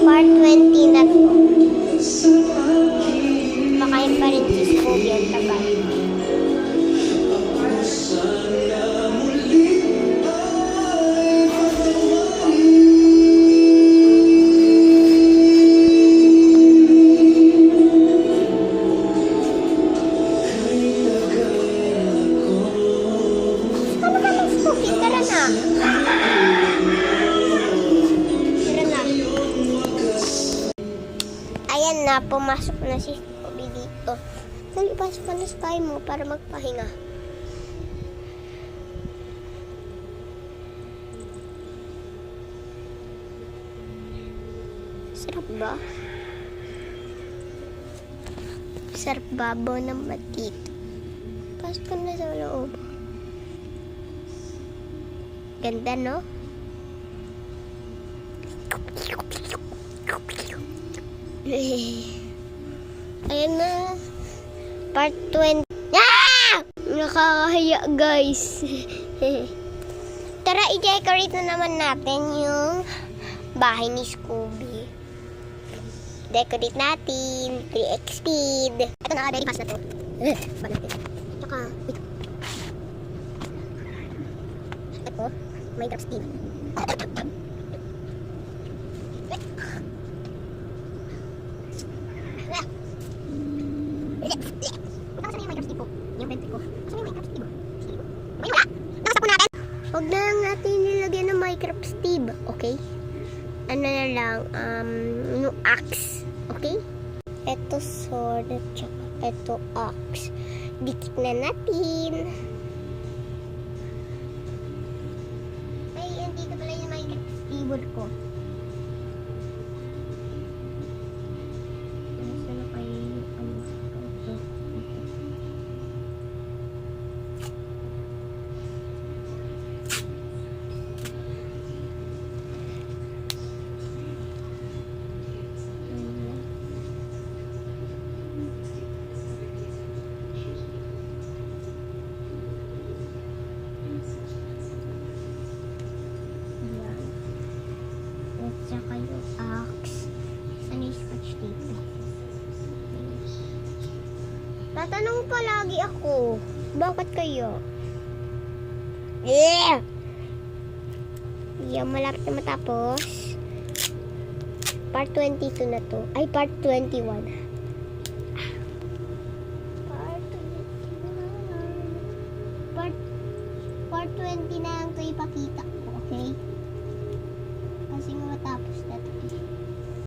Part 20 na to. Makain pa rin si Scooby ang taba. Ano ba ng Scooby? Tara na. Ayan na, pumasok na si Scooby dito. Nagpasok ka na sa tayo mo para magpahinga. Sarap ba? Sarap babaw ng batit. Pasok ka na sa loob. Ganda, no? Ayan na. Part 20. Ah! Nakakahiya, guys. Tara, i-decorate na naman natin yung bahay ni Scooby. Decorate natin. 3x speed. Ito na, very fast na to. Ba natin. Tsaka, wait. Ito, may drop speed. Huwag na lang natin nilagyan ng Minecraft Steve, okay? Ano na lang, yung axe, okay? Ito sword, at saka ito axe. Dikit na natin. Ay, andito pala yung Minecraft Steve ko. Tsaka yung axe. Saan yung scratch dito? Tatanong palagi ako. Bakit kayo? Yeah! Yung malapit na matapos. Part 22 na to. Ay, part 21.